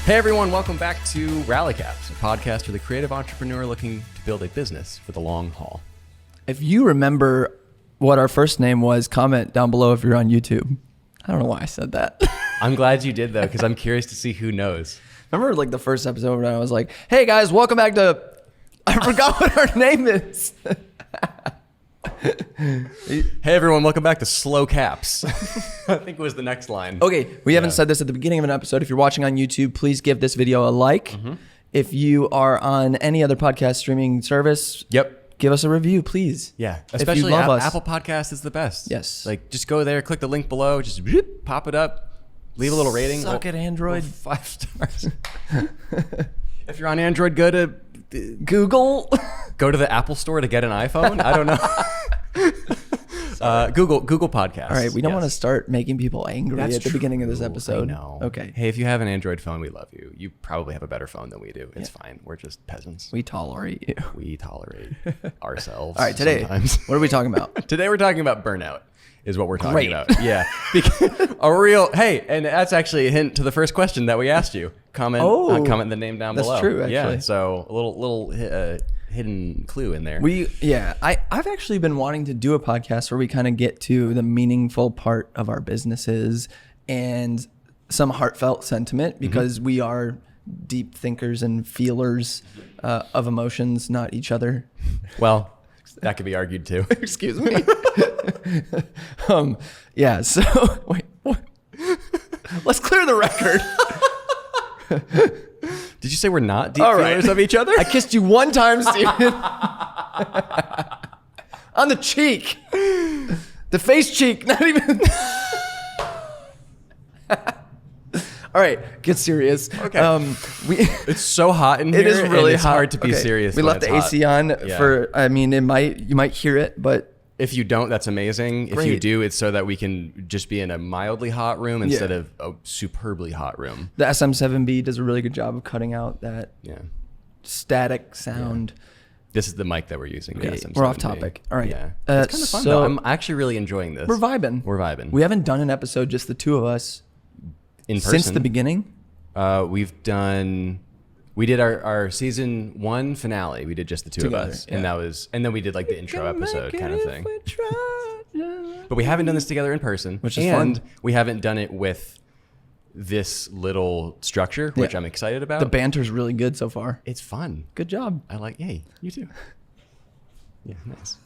Hey everyone, welcome back to Rallycaps, a podcast for the creative entrepreneur looking to build a business for the long haul. If you remember what our first name was, comment down below if you're on YouTube. I don't know why I said that. I'm glad you did though, because I'm curious to see who knows. Remember like the first episode when I was like, hey guys, welcome back to, I forgot what our name is. Hey everyone, welcome back to Slow Caps. I think it was the next line. Okay, we haven't said this at the beginning of an episode. If you're watching on YouTube, please give this video a like. If you are on any other podcast streaming service, give us a review, please. Yeah, if especially you love us. Apple Podcast is the best. Yes. Like just go there, click the link below, just pop it up, leave a little rating. Suck it, Android. 5 stars. If you're on Android, go to Google. Go to the Apple store to get an iPhone. I don't know. Google Podcasts. All right, we don't want to start making people angry at the beginning of this episode. No. Okay. Hey, if you have an Android phone, we love you. You probably have a better phone than we do. It's fine. We're just peasants. We tolerate you. We tolerate ourselves. All right, today, sometimes. What are we talking about? Today we're talking about burnout. Is what we're talking about. Yeah. Hey, and that's actually a hint to the first question that we asked you. Comment the name down below. That's true, actually. Yeah, so a little hidden clue in there. I've actually been wanting to do a podcast where we kind of get to the meaningful part of our businesses and some heartfelt sentiment because we are deep thinkers and feelers of emotions, not each other. Well, that could be argued too. Excuse me. So wait, what? Let's clear the record. Did you say we're not deep feelers of each other? I kissed you one time, Steven. On the cheek. The face cheek, not even. All right, get serious. Okay. It's so hot in here. It is really it's hot. hard to be serious. We left the AC on for. I mean, you might hear it, but if you don't, that's amazing. Great. If you do, it's so that we can just be in a mildly hot room instead of a superbly hot room. The SM7B does a really good job of cutting out that static sound. Yeah. This is the mic that we're using. Okay, we're off topic. All right. Yeah. It's kind of fun though. I'm actually really enjoying this. We're vibing. We haven't done an episode, just the two of us. In person. Since the beginning? We did our season 1 finale. We did just the two of us. Yeah. And then we did like the intro episode kind of thing. But we haven't done this together in person. Which is fun. We haven't done it with this little structure, which I'm excited about. The banter's really good so far. It's fun. Good job. Hey, you too. Yeah, nice.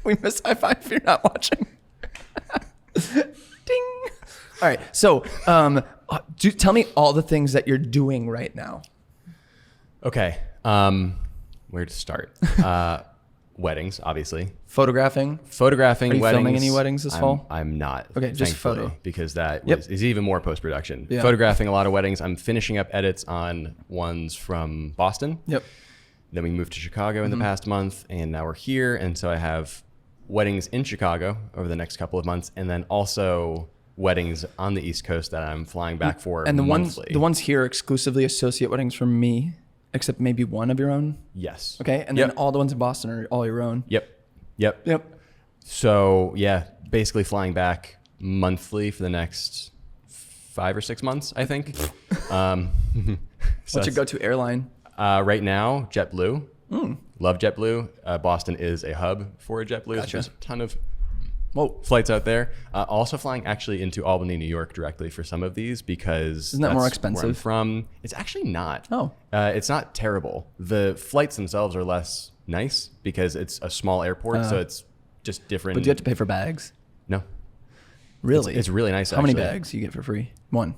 We miss high five if you're not watching. Ding. All right, so tell me all the things that you're doing right now. Okay, where to start? Weddings, obviously. Photographing. Are you weddings. Filming any weddings this fall? I'm not. Okay, just photo. Because that is even more post-production. Yeah. Photographing a lot of weddings. I'm finishing up edits on ones from Boston. Yep. Then we moved to Chicago in the past month, and now we're here. And so I have weddings in Chicago over the next couple of months, and then also weddings on the East Coast that I'm flying back for monthly. The ones here are exclusively associate weddings from me, except maybe one of your own? Yes. Okay, and then all the ones in Boston are all your own? Yep. So, basically flying back monthly for the next 5 or 6 months, I think. What's your go-to airline? Right now, JetBlue. Love JetBlue. Boston is a hub for JetBlue. Gotcha. There's a ton of flights out there. Also flying actually into Albany, New York directly for some of these because isn't that more expensive? Where I'm from. It's actually not. Oh. It's not terrible. The flights themselves are less nice because it's a small airport, so it's just different. But do you have to pay for bags? No. Really? It's really nice. How many bags do you get for free? One.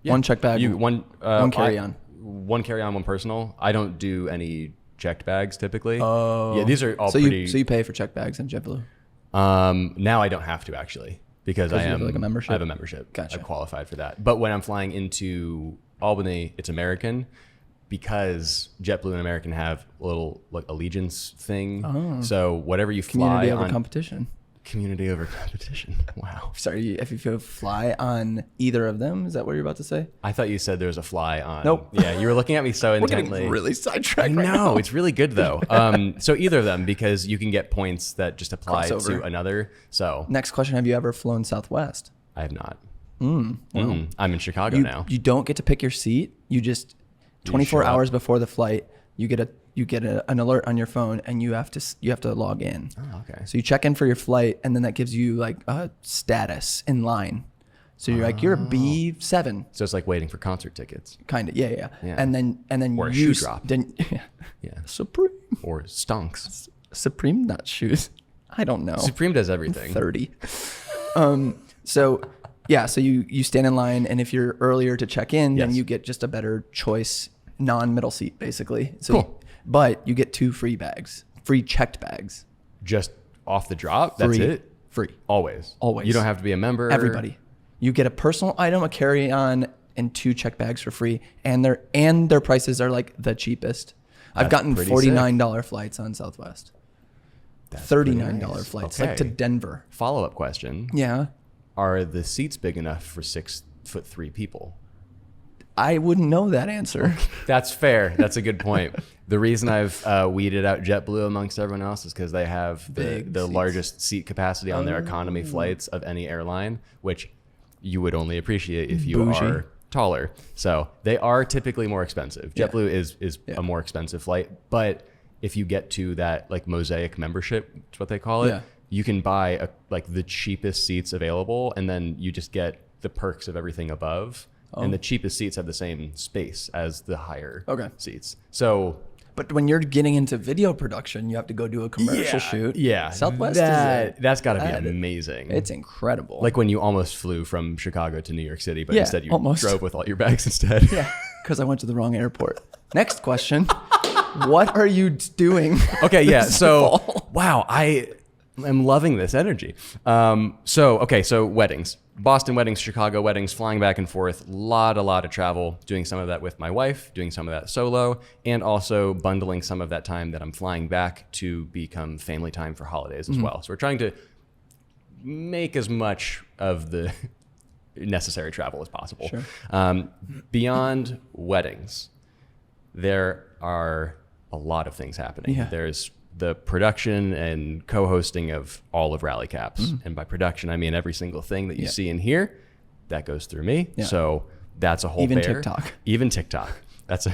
Yeah. One check bag. One carry-on. One carry-on, one personal. I don't do any checked bags typically. Oh. Yeah, these are all pretty. So you pay for checked bags in JetBlue? Now I don't have to actually because I am like a membership. I have a membership. Gotcha. I qualified for that. But when I'm flying into Albany, it's American because JetBlue and American have a little like allegiance thing. Oh. So whatever you fly community over competition. Community over competition. Wow. Sorry, if you fly on either of them, is that what you're about to say? I thought you said there was a fly on. Nope. Yeah, you were looking at me so intently. We're getting really sidetracked right now. No, it's really good though. So either of them because you can get points that just apply to another. So next question: have you ever flown Southwest? I have not. Well, I'm in Chicago now. You don't get to pick your seat. You just 24 hours before the flight, you get an alert on your phone, and you have to log in. Oh, okay. So you check in for your flight, and then that gives you like a status in line. So you're like, you're a B7. So it's like waiting for concert tickets. Kind of, yeah. And then or a shoe drop. Yeah. Supreme. Or stonks. Supreme, not shoes. I don't know. Supreme does everything. I'm 30. So you stand in line, and if you're earlier to check in, then you get just a better choice, non-middle seat, basically. So, cool. But you get 2 free checked bags. Just off the drop? That's it? Free. Always. You don't have to be a member? Everybody. You get a personal item, a carry-on, and 2 checked bags for free. And their prices are like the cheapest. I've gotten $49 flights on Southwest. That's $39 flights, like to Denver. Follow-up question. Yeah. Are the seats big enough for 6'3" people? I wouldn't know that answer. That's fair. That's a good point. The reason I've weeded out JetBlue amongst everyone else is because they have the largest seat capacity on their economy flights of any airline, which you would only appreciate if you are taller. So they are typically more expensive. JetBlue is a more expensive flight, but if you get to that like mosaic membership, that's what they call it, you can buy the cheapest seats available, and then you just get the perks of everything above. And the cheapest seats have the same space as the higher seats. So, but when you're getting into video production, you have to go do a commercial shoot. Yeah, Southwest that's got to be amazing. It's incredible. Like when you almost flew from Chicago to New York City, but instead you drove with all your bags instead. Yeah, because I went to the wrong airport. Next question. What are you doing? Okay, yeah. So, wow, I am loving this energy. So weddings. Boston weddings, Chicago weddings, flying back and forth, a lot of travel, doing some of that with my wife, doing some of that solo, and also bundling some of that time that I'm flying back to become family time for holidays as well. So we're trying to make as much of the necessary travel as possible. Sure. Beyond weddings, there are a lot of things happening. Yeah. There's the production and co-hosting of all of Rally Caps. And by production, I mean every single thing that you see in here, that goes through me. Yeah. So that's a whole TikTok. Even TikTok. It's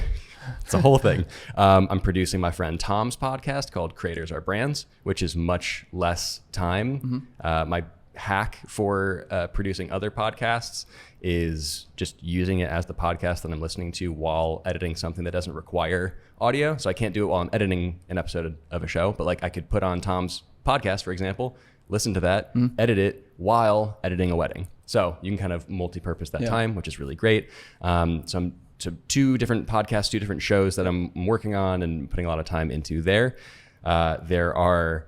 a whole thing. I'm producing my friend Tom's podcast called Creators Are Brands, which is much less time. My hack for producing other podcasts is just using it as the podcast that I'm listening to while editing something that doesn't require audio. So I can't do it while I'm editing an episode of a show, but like I could put on Tom's podcast, for example, listen to that, edit it while editing a wedding. So you can kind of multi-purpose that time, which is really great. So 2 different podcasts, 2 different shows that I'm working on and putting a lot of time into there. There are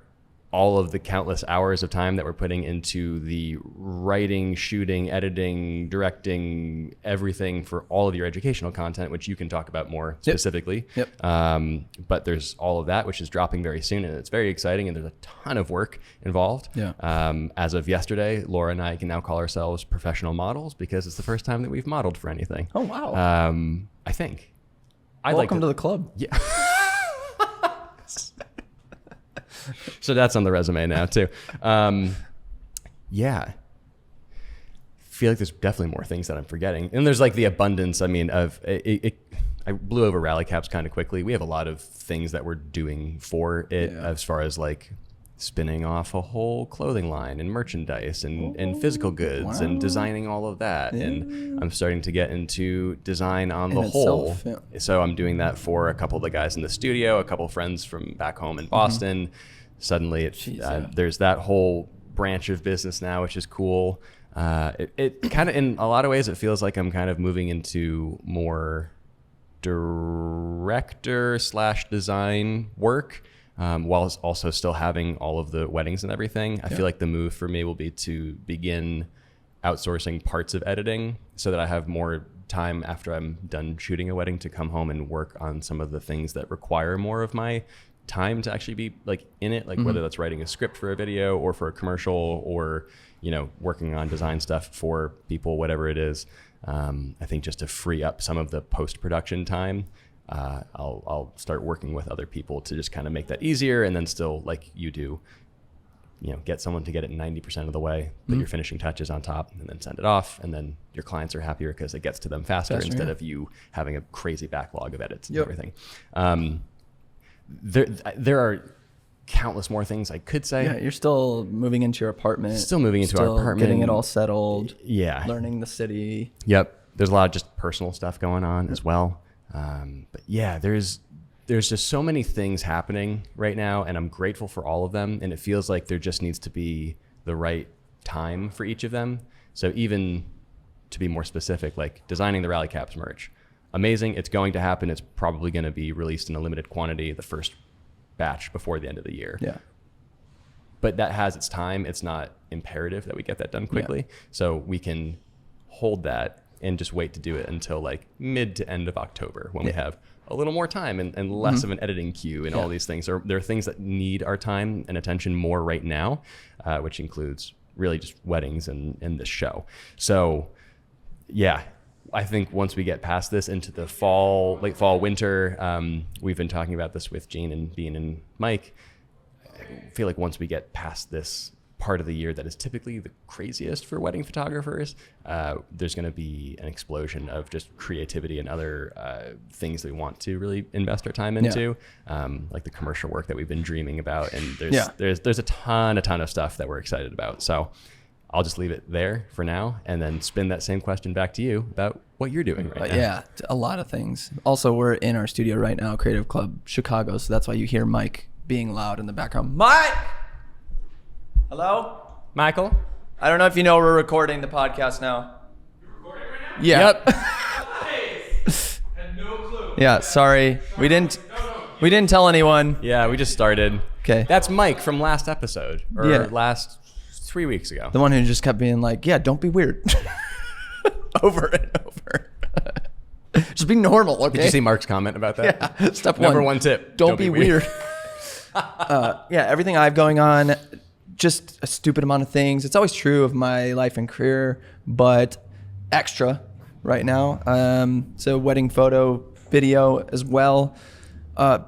all of the countless hours of time that we're putting into the writing, shooting, editing, directing, everything for all of your educational content, which you can talk about more specifically. But there's all of that, which is dropping very soon, and it's very exciting, and there's a ton of work involved. As of yesterday, Laura and I can now call ourselves professional models because it's the first time that we've modeled for anything. Oh, wow. I think. Welcome to the club. Yeah. So that's on the resume now too. Yeah. Feel like there's definitely more things that I'm forgetting. And there's like the abundance, I mean, of it. I blew over Rally Caps kind of quickly. We have a lot of things that we're doing for it as far as like spinning off a whole clothing line and merchandise and physical goods and designing all of that. And I'm starting to get into design on the whole. So I'm doing that for a couple of the guys in the studio, a couple of friends from back home in Boston. Suddenly there's that whole branch of business now, which is cool. It kind of, in a lot of ways, it feels like I'm kind of moving into more director/design work. While also still having all of the weddings and everything. I feel like the move for me will be to begin outsourcing parts of editing so that I have more time after I'm done shooting a wedding to come home and work on some of the things that require more of my time to actually be like in it, like whether that's writing a script for a video or for a commercial or, working on design stuff for people, whatever it is. I think just to free up some of the post-production time, I'll start working with other people to just kind of make that easier, and then still, like you do, get someone to get it 90% of the way, put your finishing touches on top, and then send it off. And then your clients are happier because it gets to them faster instead of you having a crazy backlog of edits and everything. There are countless more things I could say. Yeah, you're still moving into your apartment. Still moving into our apartment. Getting it all settled. Yeah. Learning the city. Yep. There's a lot of just personal stuff going on as well. But yeah, there's just so many things happening right now, and I'm grateful for all of them. And it feels like there just needs to be the right time for each of them. So even to be more specific, like designing the Rally Caps merch, amazing. It's going to happen. It's probably going to be released in a limited quantity, the first batch before the end of the year. Yeah. But that has its time. It's not imperative that we get that done quickly. Yeah. So we can hold that and just wait to do it until like mid to end of October when we have a little more time and less of an editing queue and all these things. There are things that need our time and attention more right now, which includes really just weddings and this show. So yeah, I think once we get past this into the late fall, winter, we've been talking about this with Gene and Bean and Mike. I feel like once we get past this part of the year that is typically the craziest for wedding photographers, there's going to be an explosion of just creativity and other things that we want to really invest our time into, like the commercial work that we've been dreaming about. And there's a ton of stuff that we're excited about. So I'll just leave it there for now and then spin that same question back to you about what you're doing right now. Yeah, a lot of things. Also, we're in our studio right now, Creative Club Chicago. So that's why you hear Mike being loud in the background. Mike! Hello? Michael? I don't know if you know we're recording the podcast now. You're recording right now? Yeah. Yep. Nice. Had no clue. Yeah, sorry. We didn't tell anyone. Yeah, we just started. Okay. That's Mike from last episode or last 3 weeks ago. The one who just kept being like, yeah, don't be weird. Over and over. Just be normal, okay? Did you see Mark's comment about that? Yeah. Step one. Number one tip. Don't be weird. Yeah, everything I have going on, just a stupid amount of things. It's always true of my life and career, but extra right now. So wedding photo, video as well.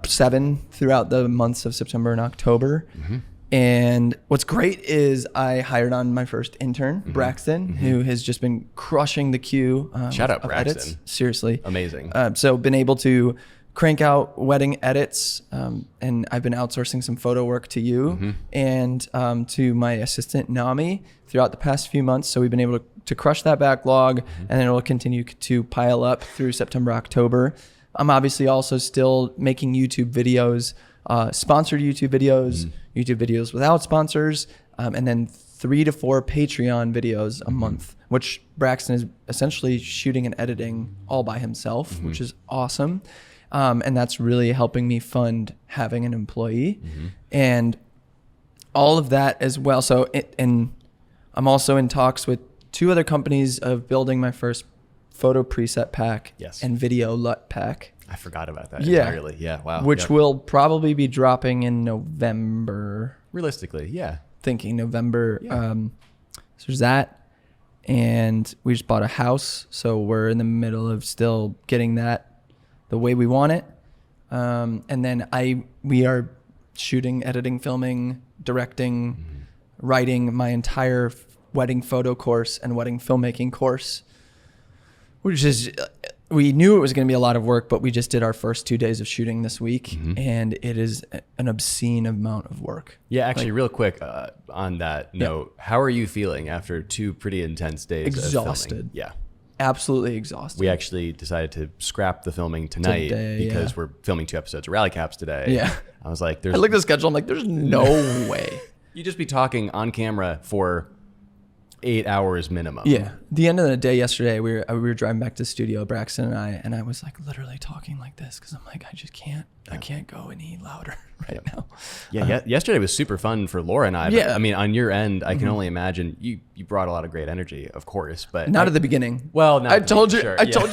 7 throughout the months of September and October. Mm-hmm. And what's great is I hired on my first intern, Braxton, who has just been crushing the queue. Shout out Braxton. Edits. Seriously. Amazing. So been able to crank out wedding edits, and I've been outsourcing some photo work to you and to my assistant, Nami, throughout the past few months. So we've been able to crush that backlog, and then it'll continue to pile up through September, October. I'm obviously also still making YouTube videos, sponsored YouTube videos, YouTube videos without sponsors, and then 3 to 4 Patreon videos a month, which Braxton is essentially shooting and editing all by himself, which is awesome. And that's really helping me fund having an employee and all of that as well. So, and I'm also in talks with 2 other companies of building my first photo preset pack and video LUT pack. I forgot about that entirely. Yeah, wow. Which will probably be dropping in November. Realistically, yeah. Thinking November. Yeah. So there's that. And we just bought a house. So we're in the middle of still getting that the way we want it. And then we are shooting, editing, filming, directing, writing my entire wedding photo course and wedding filmmaking course, which is, we knew it was going to be a lot of work, but we just did our first 2 days of shooting this week, and it is an obscene amount of work. Yeah, actually, real quick on that note, how are you feeling after 2 pretty intense days Exhausted. of filming? Yeah. Absolutely exhausted. We actually decided to scrap the filming tonight because we're filming 2 episodes of Rally Caps today. Yeah. I was like, I looked at the schedule, I'm like, there's no way. You'd just be talking on camera for 8 hours minimum. Yeah. The end of the day yesterday, we were driving back to the studio, Braxton and I was like literally talking like this because I'm like, I just can't. I can't go any louder right now. Yeah, yesterday was super fun for Laura and I. But, I mean, on your end, I can only imagine you brought a lot of great energy, of course, but not at the beginning. Well, I told you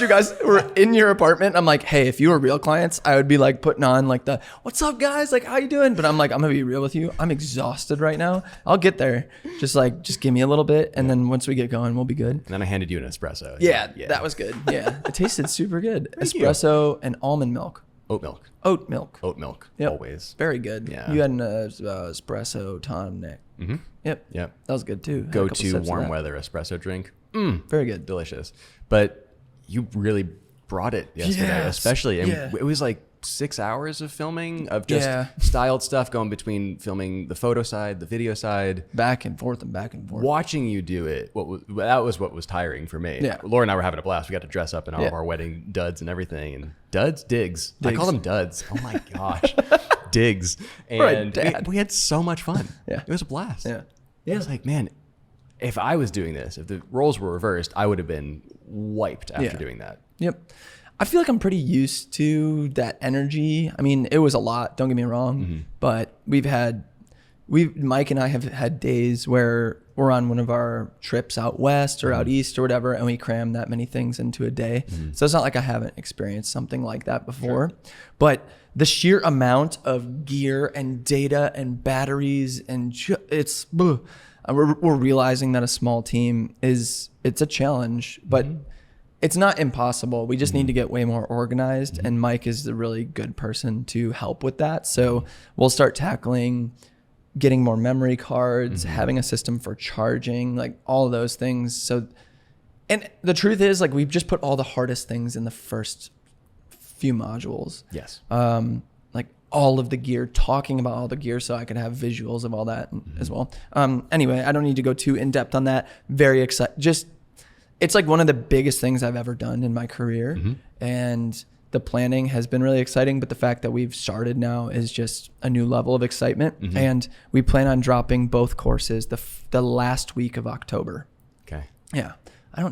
guys we're in your apartment. I'm like, hey, if you were real clients, I would be like putting on like the what's up, guys? Like, how you doing? But I'm like, I'm gonna be real with you. I'm exhausted right now. I'll get there. Just give me a little bit, and then once we get going, we'll be good. And then I handed you an espresso. Yeah, that was good. Yeah, it tasted super good. Thank espresso and almond milk. Oat milk. Oat milk. Oat milk. Yep. Always. Very good. Yeah. You had an espresso tonic. Mm-hmm. Yep. Yep. That was good too. Had a Go couple to sips of warm that. weather espresso drink. Very good. Delicious. But you really brought it yesterday, Yes. especially. And Yeah. it was like 6 hours of filming of just Yeah. styled stuff going between filming the photo side, the video side. Back and forth and back and forth. Watching you do it, that was what was tiring for me. Yeah. Laura and I were having a blast. We got to dress up in all of Yeah. our wedding duds and everything. And digs. I Digs. call them duds. Oh my gosh. Digs. Right, And Dad. we had so much fun. Yeah. It was a blast. Yeah. I was like, man, if I was doing this, if the roles were reversed, I would have been wiped after Yeah. doing that. Yep. I feel like I'm pretty used to that energy. I mean, it was a lot, don't get me wrong, but Mike and I have had days where we're on one of our trips out west or out east or whatever, and we cram that many things into a day. So it's not like I haven't experienced something like that before, but the sheer amount of gear and data and batteries and we're realizing that a small team it's a challenge, but it's not impossible. We just need to get way more organized, and Mike is a really good person to help with that. So we'll start tackling getting more memory cards, having a system for charging, like all of those things. So, and the truth is, like, we've just put all the hardest things in the first few modules. Yes. Like all of the gear, talking about all the gear so I could have visuals of all that as well. Anyway, I don't need to go too in depth on that. Very excited. It's like one of the biggest things I've ever done in my career. And the planning has been really exciting, but the fact that we've started now is just a new level of excitement. And we plan on dropping both courses the last week of October. Okay. Yeah.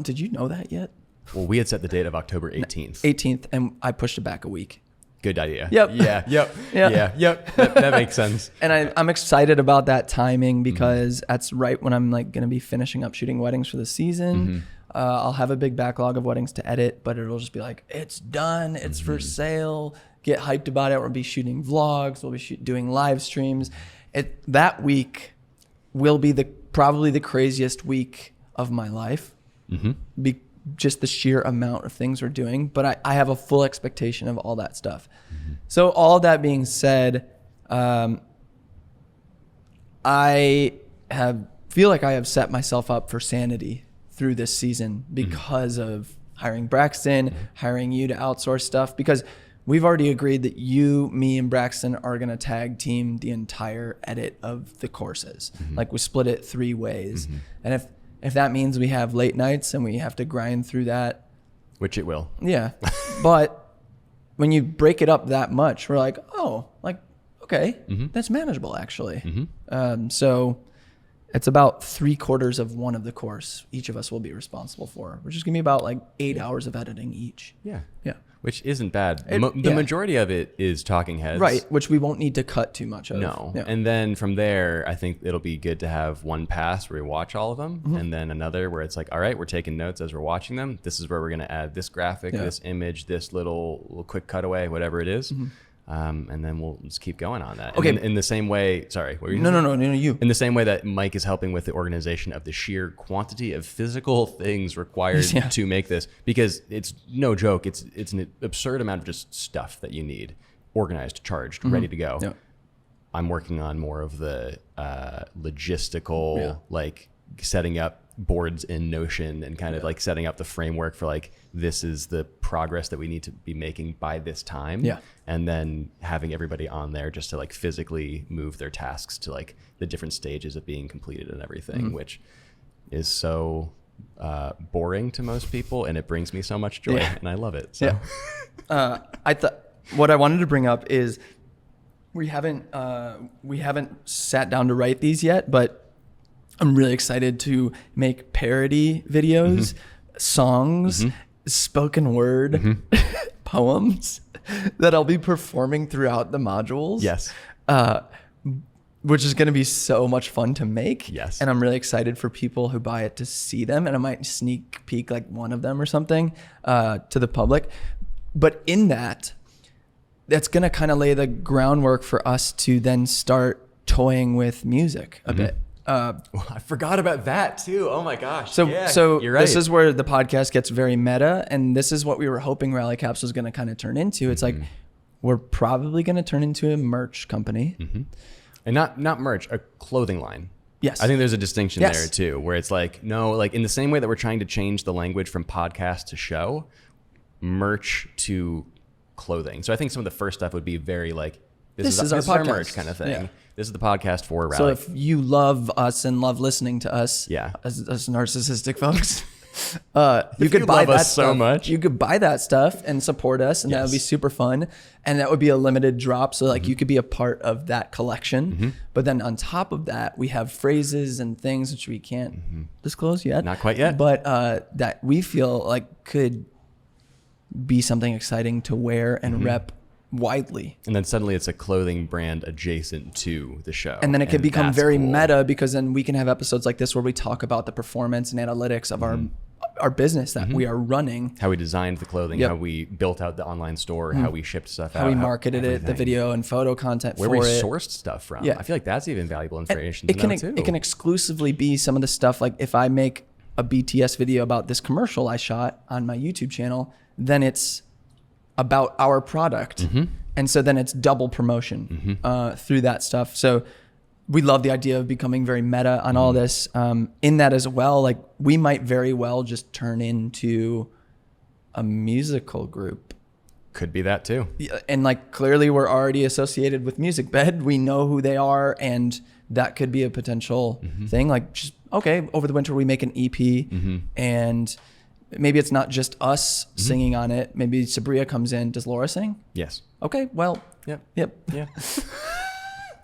Did you know that yet? Well, we had set the date of October 18th. 18th, and I pushed it back a week. Good idea. Yep. Yeah. Yep. Yeah. Yeah. Yep. That makes sense. And I'm excited about that timing because that's right when I'm like going to be finishing up shooting weddings for the season. I'll have a big backlog of weddings to edit, but it'll just be like, it's done. It's for sale. Get hyped about it. We'll be shooting vlogs. We'll be doing live streams. That week will be probably the craziest week of my life. Just the sheer amount of things we're doing. But I have a full expectation of all that stuff. So all that being said, I feel like I have set myself up for sanity through this season because of hiring Braxton, hiring you to outsource stuff, because we've already agreed that you, me, and Braxton are going to tag team the entire edit of the courses. Like we split it 3 ways. And if that means we have late nights and we have to grind through that. Which it will. Yeah. But when you break it up that much, we're like, oh, like, okay, that's manageable actually. So it's about 3/4 of one of the course each of us will be responsible for, which is going to be about like 8 hours of editing each. Yeah. Yeah. Which isn't bad. Yeah. The majority of it is talking heads. Right. Which we won't need to cut too much of. No. Yeah. And then from there, I think it'll be good to have one pass where we watch all of them, and then another where it's like, all right, we're taking notes as we're watching them. This is where we're going to add this graphic, this image, this little quick cutaway, whatever it is. And then we'll just keep going on that. Okay. And in the same way, sorry. What were you No, you. In the same way that Mike is helping with the organization of the sheer quantity of physical things required to make this, because it's no joke. It's an absurd amount of just stuff that you need organized, charged, ready to go. Yeah. I'm working on more of the logistical, like setting up boards in Notion and kind of like setting up the framework for like, this is the progress that we need to be making by this time. Yeah. And then having everybody on there just to like physically move their tasks to like the different stages of being completed and everything, which is so boring to most people, and it brings me so much joy and I love it. So I thought what I wanted to bring up is we haven't sat down to write these yet, but I'm really excited to make parody videos, songs, spoken word, poems that I'll be performing throughout the modules. Yes. Which is going to be so much fun to make. Yes. And I'm really excited for people who buy it to see them. And I might sneak peek like one of them or something to the public. But in that's going to kind of lay the groundwork for us to then start toying with music a bit. Well, I forgot about that too. Oh my gosh. So you're right. This is where the podcast gets very meta, and this is what we were hoping Rally Caps was going to kind of turn into. It's like we're probably going to turn into a merch company. And not merch, a clothing line. Yes. I think there's a distinction Yes. there too, where it's like, no, like in the same way that we're trying to change the language from podcast to show, merch to clothing. So I think some of the first stuff would be very like, this is our podcast. merch kind of thing. Yeah. This is the podcast for Rally. So if you love us and love listening to us, Yeah. as narcissistic folks, you If could you buy love that us so stuff. much. You could buy that stuff and support us, and that would be Yes. super fun. And that would be a limited drop, so like you could be a part of that collection. But then on top of that, we have phrases and things which we can't disclose yet. Not quite yet. But that we feel like could be something exciting to wear and rep widely. And then suddenly it's a clothing brand adjacent to the show. And then it could become that's very cool. meta, because then we can have episodes like this where we talk about the performance and analytics of our business that we are running, How we designed the clothing, Yep. how we built out the online store, how we shipped stuff out. how we marketed it, the everything. video and photo content Where for we it. sourced stuff from. Yeah. I feel like that's even valuable information It to can know too. it can exclusively be some of the stuff, like if I make a BTS video about this commercial I shot on my YouTube channel, then it's about our product. And so then it's double promotion through that stuff. So we love the idea of becoming very meta on all this. In that as well, like we might very well just turn into a musical group. Could be that too. Yeah, and like clearly we're already associated with Music Bed. We know who they are, and that could be a potential thing. Like just, okay, over the winter we make an EP and maybe it's not just us singing on it. Maybe Sabria comes in. Does Laura sing? Yes. Okay, well, Yep. yeah. Yeah.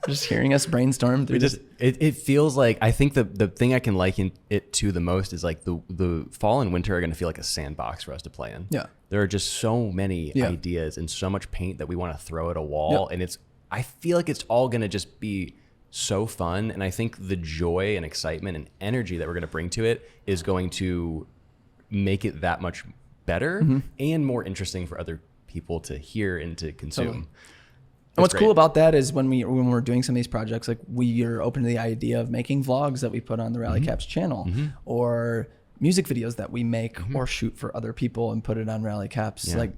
Just hearing us brainstorm through this. It feels like, I think the thing I can liken it to the most is like the fall and winter are going to feel like a sandbox for us to play in. Yeah. There are just so many Yeah. ideas and so much paint that we want to throw at a wall. And I feel like it's all going to just be so fun. And I think the joy and excitement and energy that we're going to bring to it is going to make it that much better and more interesting for other people to hear and to consume. Totally. And what's It's cool great. about that is when we're doing some of these projects, like we are open to the idea of making vlogs that we put on the Rally Caps channel, or music videos that we make or shoot for other people and put it on Rally Caps. Yeah. Like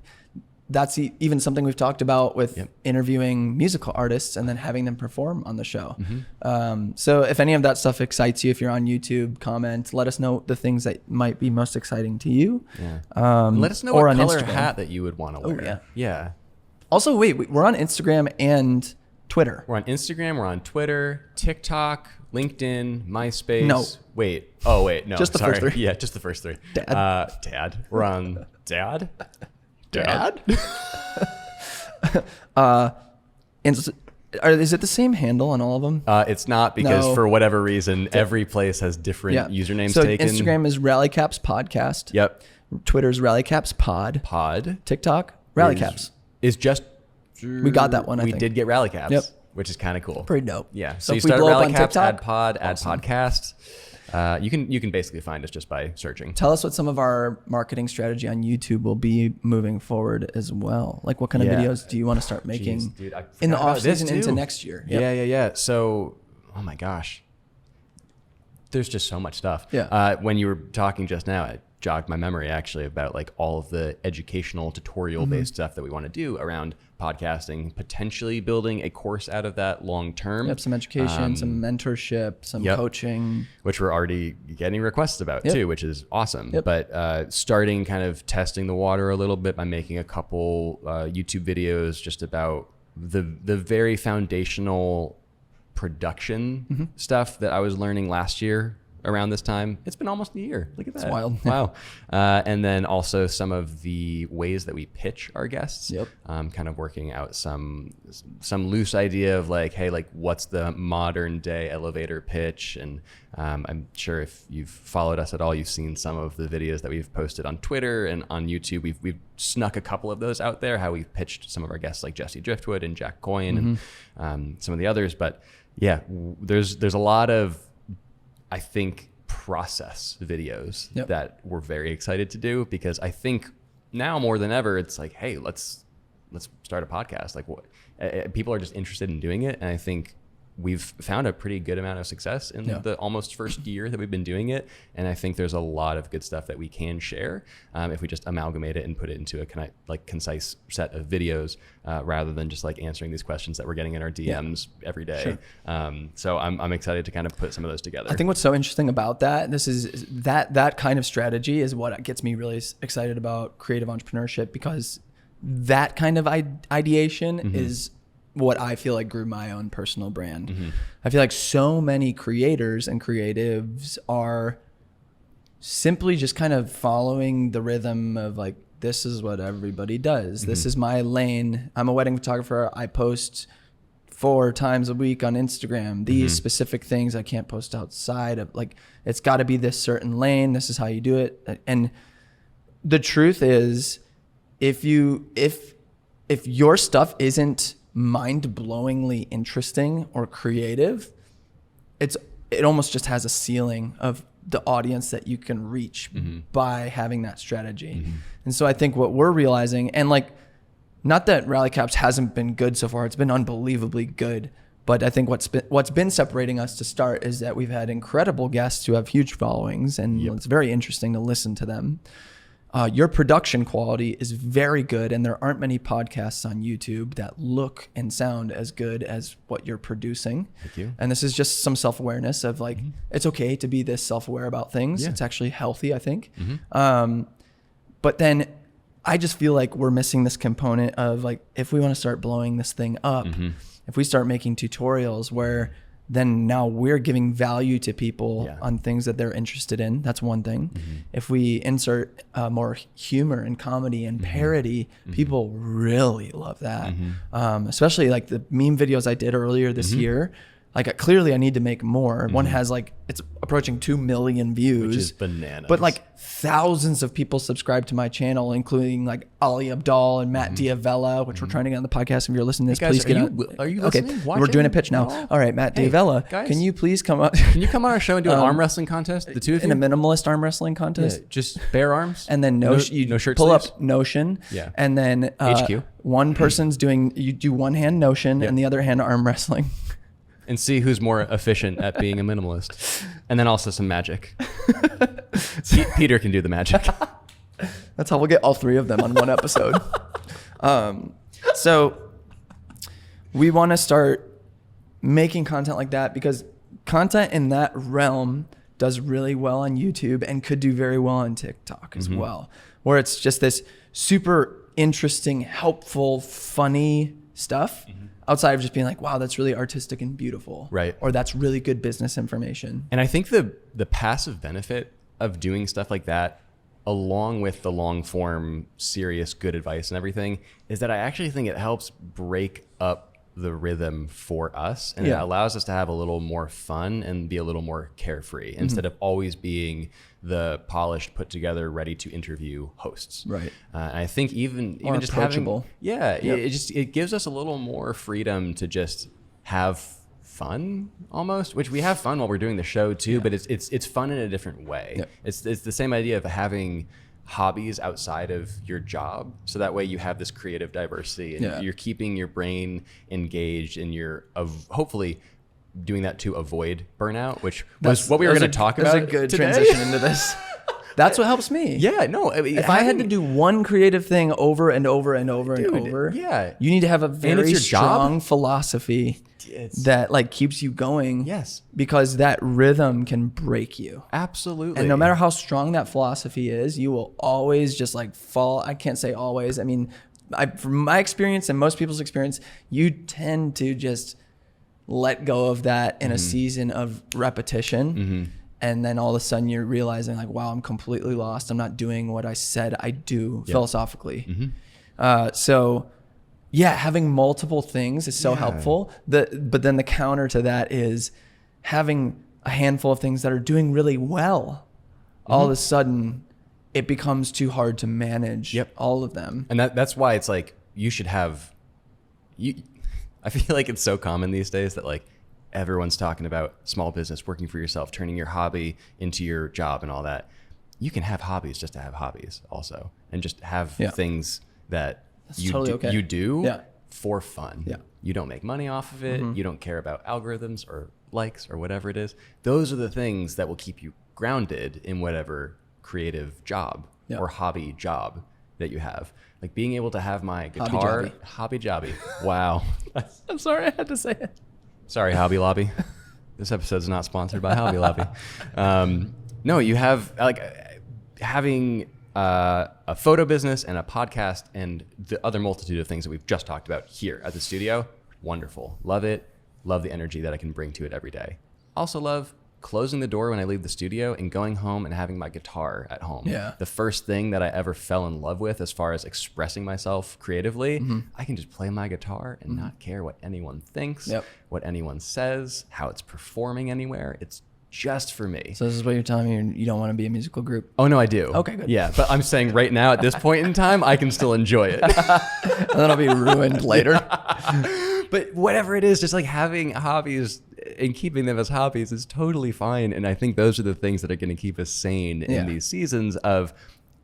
that's even something we've talked about with interviewing musical artists and then having them perform on the show. So if any of that stuff excites you, if you're on YouTube, comment, let us know the things that might be most exciting to you. Yeah. Let us know or what on color Instagram. hat that you would want to wear. yeah. Yeah. Also, wait, we're on Instagram and Twitter. We're on Instagram, we're on Twitter, TikTok, LinkedIn, MySpace. No. Wait. Oh, wait. No. Just the sorry. first three. Yeah, just the first three. Dad. Dad. We're on Dad? Dad? Is it the same handle on all of them? It's not, because No. for whatever reason, every place has different usernames so taken. Instagram is Rally Caps Podcast. Yep. Twitter's Rally Caps Pod. Pod. TikTok, Rally is- Caps. Is just. We got that one, I We think. did get Rally Caps. Yep. Which is kind of cool. Pretty dope. Yeah. So So you if we start blow up Rally on Caps, TikTok, add pod, add awesome. podcast. You can basically find us just by searching. Tell us what some of our marketing strategy on YouTube will be moving forward as well. Like what kind of Yeah. videos do you want to start making Jeez, dude, I in the forgot about off this season into too. next year? Yep. Yeah. So, oh my gosh, there's just so much stuff. Yeah. When you were talking just now, it jogged my memory actually about like all of the educational tutorial based stuff that we want to do around podcasting, potentially building a course out of that long term. Yep, some education, some mentorship, some yep. coaching. Which we're already getting requests about Yep. too, which is awesome. Yep. But starting kind of testing the water a little bit by making a couple YouTube videos just about the very foundational production stuff that I was learning last year around this time. It's been almost a year. Look at that. wild. Wow. And then also some of the ways that we pitch our guests. Yep. Kind of working out some loose idea of like, hey, like what's the modern day elevator pitch? And I'm sure if you've followed us at all, you've seen some of the videos that we've posted on Twitter and on YouTube. We've snuck a couple of those out there, how we've pitched some of our guests like Jesse Driftwood and Jack Coyne and some of the others. But yeah, there's a lot of, I think, process videos Yep. that we're very excited to do, because I think now more than ever, it's like, hey, let's start a podcast. Like what people are just interested in doing it. And I think we've found a pretty good amount of success in the almost first year that we've been doing it. And I think there's a lot of good stuff that we can share if we just amalgamate it and put it into a concise set of videos rather than just like answering these questions that we're getting in our DMs every day. Sure. So I'm excited to kind of put some of those together. I think what's so interesting about that, that kind of strategy is what gets me really excited about creative entrepreneurship, because that kind of ideation is what I feel like grew my own personal brand. I feel like so many creators and creatives are simply just kind of following the rhythm of like, this is what everybody does. This is my lane. I'm a wedding photographer. I post 4 times a week on Instagram. These specific things I can't post outside of, like, it's got to be this certain lane. This is how you do it. And the truth is, if your stuff isn't mind-blowingly interesting or creative, it almost just has a ceiling of the audience that you can reach by having that strategy. And so I think what we're realizing, and like, not that Rally Caps hasn't been good so far, it's been unbelievably good, but I think what's been separating us to start is that we've had incredible guests who have huge followings, and it's very interesting to listen to them. Your production quality is very good, and there aren't many podcasts on YouTube that look and sound as good as what you're producing. Thank you. And this is just some self-awareness of like, it's okay to be this self-aware about things. Yeah. It's actually healthy, I think. But then I just feel like we're missing this component of like, if we want to start blowing this thing up, if we start making tutorials where then now we're giving value to people on things that they're interested in. That's one thing. If we insert more humor and comedy and parody, people really love that. Especially like the meme videos I did earlier this year. Like clearly I need to make more. One has like, it's approaching 2 million views. Which is bananas. But like thousands of people subscribe to my channel, including like Ali Abdal and Matt Diavella, which we're trying to get on the podcast. If you're listening to this, please get on. Are you listening? Okay, we're doing a pitch now. All right, Matt Diavella, guys, can you please come up? Can you come on our show and do an arm wrestling contest? The two of you? In a minimalist arm wrestling contest? Yeah, just bare arms? And then no shirt pull sleeves? up Notion. Yeah. And then HQ. One person's you do one hand Notion and the other hand arm wrestling. And see who's more efficient at being a minimalist. And then also some magic. Peter can do the magic. That's how we'll get all 3 of them on one episode. So we want to start making content like that, because content in that realm does really well on YouTube and could do very well on TikTok as well, where it's just this super interesting, helpful, funny stuff. Outside of just being like, wow, that's really artistic and beautiful. Right. Or that's really good business information. And I think the passive benefit of doing stuff like that, along with the long form, serious, good advice and everything, is that I actually think it helps break up the rhythm for us. And it allows us to have a little more fun and be a little more carefree instead of always being the polished, put together, ready to interview hosts. Right. And I think even just approachable. It gives us a little more freedom to just have fun almost, which we have fun while we're doing the show too, but it's fun in a different way. It's the same idea of having hobbies outside of your job, so that way you have this creative diversity and you're keeping your brain engaged, and you're hopefully doing that to avoid burnout, which was what we were going to talk about. That's a good today. transition into this. That's what helps me. Yeah, no. I mean, if I had to do one creative thing over and over and over and over, you need to have a very strong philosophy that like keeps you going. Yes. Because that rhythm can break you. Absolutely. And no matter how strong that philosophy is, you will always just like fall. I can't say always. I mean, from my experience and most people's experience, you tend to just let go of that in a season of repetition. And then all of a sudden you're realizing like, wow, I'm completely lost. I'm not doing what I said I do philosophically. So yeah, having multiple things is so helpful. But then the counter to that is having a handful of things that are doing really well. All of a sudden it becomes too hard to manage all of them. And that's why it's like, you should have, I feel like it's so common these days that like everyone's talking about small business, working for yourself, turning your hobby into your job and all that. You can have hobbies just to have hobbies also, and just have things that you do for fun. You don't make money off of it. You don't care about algorithms or likes or whatever it is. Those are the things that will keep you grounded in whatever creative job or hobby job that you have. Like being able to have my guitar, hobby jobby. Wow. I'm sorry I had to say it. Sorry, Hobby Lobby. This episode's not sponsored by Hobby Lobby. No, you have like having a photo business and a podcast and the other multitude of things that we've just talked about here at the studio. Wonderful. Love it. Love the energy that I can bring to it every day. Also love closing the door when I leave the studio and going home and having my guitar at home. Yeah. The first thing that I ever fell in love with as far as expressing myself creatively, I can just play my guitar and not care what anyone thinks, what anyone says, how it's performing anywhere. It's just for me. So this is what you're telling me, you don't want to be a musical group? Oh, no, I do. Okay, good. Yeah, but I'm saying right now at this point in time, I can still enjoy it. And then I'll be ruined later. But whatever it is, just like having hobbies and keeping them as hobbies is totally fine. And I think those are the things that are going to keep us sane in these seasons of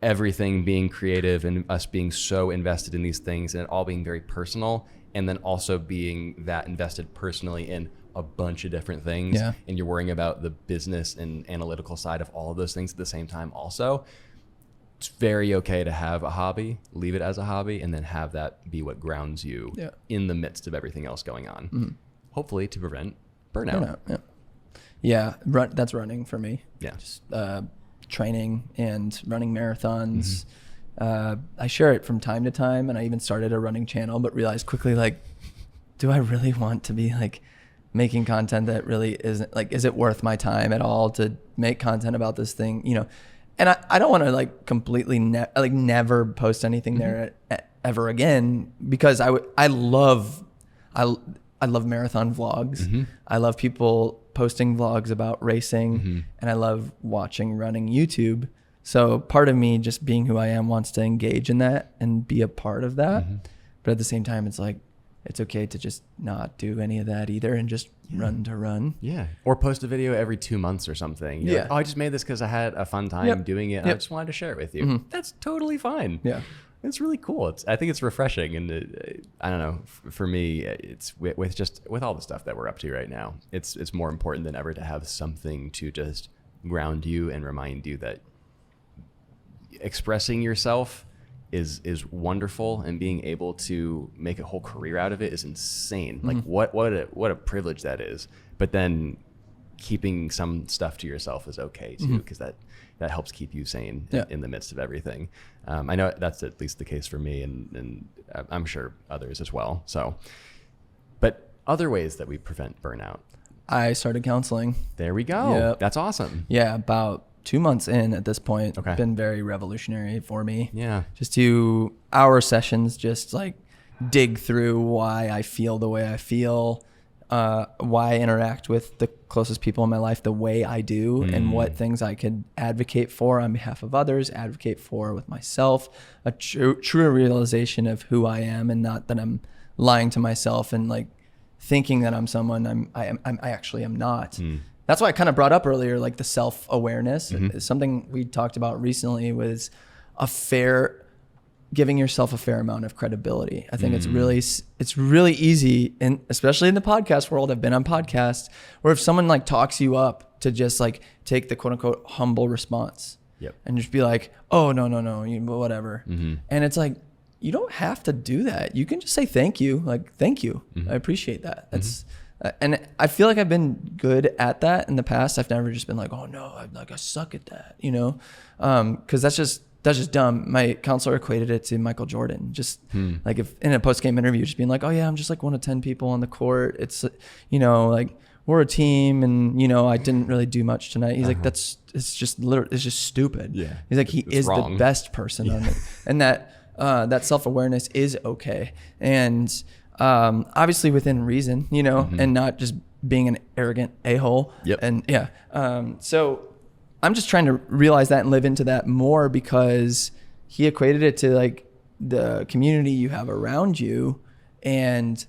everything being creative and us being so invested in these things and it all being very personal. And then also being that invested personally in a bunch of different things. Yeah. And you're worrying about the business and analytical side of all of those things at the same time also. It's very okay to have a hobby, leave it as a hobby, and then have that be what grounds you in the midst of everything else going on. Hopefully to prevent burnout. Yeah, that's running for me. Yeah. Just training and running marathons. I share it from time to time, and I even started a running channel, but realized quickly, like, do I really want to be like making content that really isn't, like, is it worth my time at all to make content about this thing, you know? And I don't want to like completely never post anything there ever again, because I love marathon vlogs. I love people posting vlogs about racing, and I love watching running YouTube. So part of me, just being who I am, wants to engage in that and be a part of that. But at the same time, it's like, it's okay to just not do any of that either and just run to run. Yeah. Or post a video every 2 months or something. You're like, oh, I just made this because I had a fun time doing it. And I just wanted to share it with you. That's totally fine. Yeah. It's really cool. I think it's refreshing. And I don't know, for me, it's with all the stuff that we're up to right now, it's more important than ever to have something to just ground you and remind you that expressing yourself is wonderful, and being able to make a whole career out of it is insane. Like what a privilege that is. But then keeping some stuff to yourself is okay too, because that helps keep you sane in the midst of everything. I know that's at least the case for me, and I'm sure others as well. So, but other ways that we prevent burnout. I started counseling. There we go. Yep. That's awesome. Yeah, about 2 months in at this point. Okay. Been very revolutionary for me. Yeah. Just 2 hour sessions, just like dig through why I feel the way I feel, why I interact with the closest people in my life the way I do, and what things I could advocate for on behalf of others, advocate for with myself, a true realization of who I am, and not that I'm lying to myself and like thinking that I'm someone I actually am not. That's why I kind of brought up earlier, like the self-awareness. Something we talked about recently was giving yourself a fair amount of credibility. I think it's really easy, and especially in the podcast world, I've been on podcasts where if someone like talks you up, to just like take the quote unquote humble response and just be like, oh, no, whatever. And it's like, you don't have to do that. You can just say, thank you. Like, thank you. I appreciate that. That's, and I feel like I've been good at that in the past. I've never just been like, oh no, I suck at that, you know? 'Cause that's just dumb. My counselor equated it to Michael Jordan. Just like if in a post-game interview, just being like, oh yeah, I'm just like one of 10 people on the court. It's, you know, like we're a team, and you know, I didn't really do much tonight. He's like, it's just stupid. Yeah. He's like, he is wrong. the best person on it. And that self-awareness is okay. And obviously within reason, you know, and not just being an arrogant a-hole. And so I'm just trying to realize that and live into that more, because he equated it to like the community you have around you. And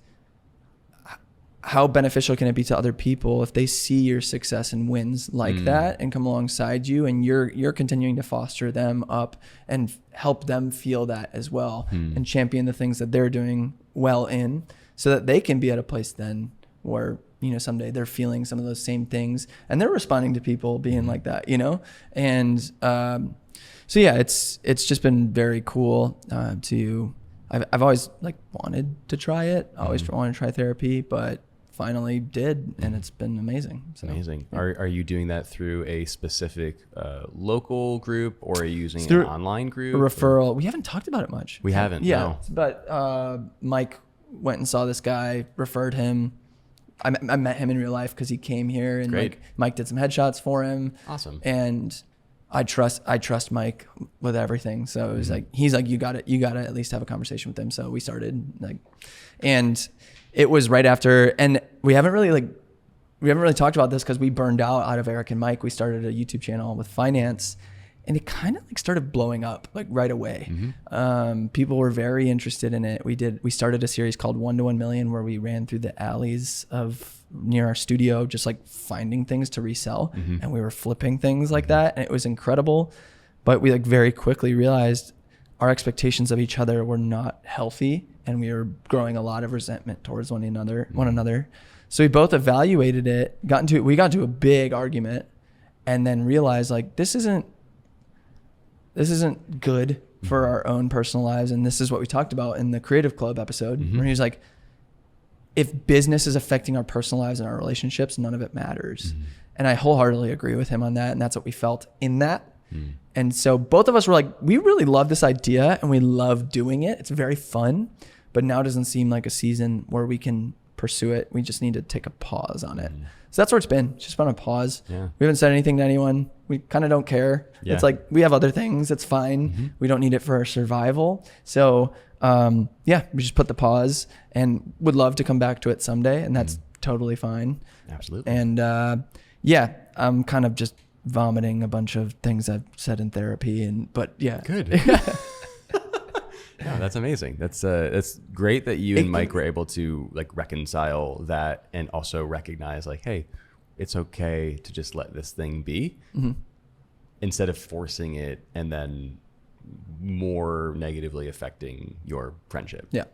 how beneficial can it be to other people if they see your success and wins like that and come alongside you, and you're continuing to foster them up and help them feel that as well, and champion the things that they're doing well in, so that they can be at a place then where, you know, someday they're feeling some of those same things and they're responding to people being like that, you know? And so yeah, it's just been very cool I've always like wanted to try it. I always wanted to try therapy, but finally did, and it's been amazing. So, Amazing. Yeah. Are you doing that through a specific local group, or are you using an online group? A referral. We haven't talked about it much. We haven't. Yeah, No. but Mike went and saw this guy, referred him. I met him in real life because he came here, and Great. like Mike did some headshots for him. Awesome. And I trust Mike with everything. So it was like, he's like, you got to at least have a conversation with him. So we started and it was right after, and we haven't really talked about this because we burned out of Eric and Mike. We started a YouTube channel with finance, and it kind of like started blowing up like right away. People were very interested in it. We started a series called 1 to 1 Million, where we ran through the alleys of near our studio, just like finding things to resell, and we were flipping things like that, and it was incredible. But we like very quickly realized our expectations of each other were not healthy, and we were growing a lot of resentment towards one another. So we both evaluated it, we got into a big argument, and then realized like this isn't good for our own personal lives. And this is what we talked about in the Creative Club episode, where he was like, if business is affecting our personal lives and our relationships, none of it matters. And I wholeheartedly agree with him on that. And that's what we felt in that. And so both of us were like, we really love this idea and we love doing it. It's very fun, but now doesn't seem like a season where we can pursue it. We just need to take a pause on it. So that's where it's been. It's just been a pause. Yeah. We haven't said anything to anyone. We kind of don't care. Yeah. It's like, we have other things. It's fine. We don't need it for our survival. So yeah, we just put the pause and would love to come back to it someday. And that's totally fine. Absolutely. And yeah, I'm kind of just vomiting a bunch of things I've said in therapy, but yeah. Good. No, that's amazing. That's great that you and Mike were able to like reconcile that, and also recognize like, hey, it's okay to just let this thing be, instead of forcing it and then more negatively affecting your friendship. Yeah.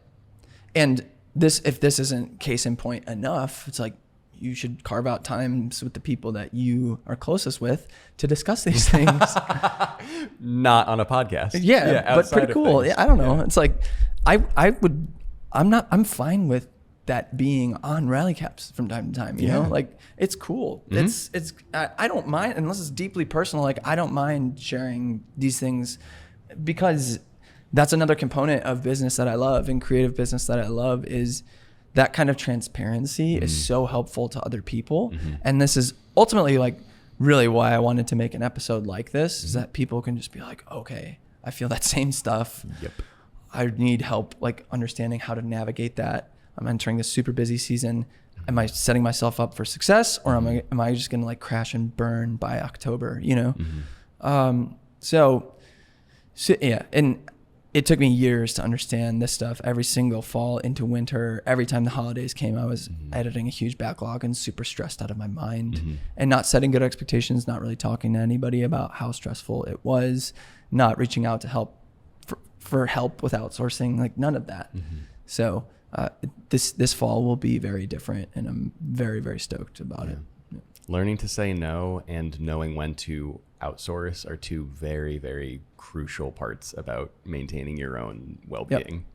And if this isn't case in point enough, it's like, you should carve out times with the people that you are closest with to discuss these things. Not on a podcast. Yeah, but pretty cool. Yeah, I don't know. Yeah. It's like, I'm fine with that being on rally caps from time to time, you know, like it's cool. I don't mind, unless it's deeply personal. Like I don't mind sharing these things, because that's another component of business that I love, and creative business that I love, is that kind of transparency is so helpful to other people. And this is ultimately like really why I wanted to make an episode like this, is that people can just be like, okay, I feel that same stuff. Yep. I need help like understanding how to navigate that. I'm entering this super busy season. Am I setting myself up for success, or am I just going to like crash and burn by October, you know? So yeah. And it took me years to understand this stuff. Every single fall into winter, every time the holidays came, I was editing a huge backlog and super stressed out of my mind, and not setting good expectations, not really talking to anybody about how stressful it was, not reaching out to help for help with outsourcing, like none of that. So this fall will be very different, and I'm very, very stoked about it. Yeah. Learning to say no and knowing when to outsource are two very, very crucial parts about maintaining your own well-being.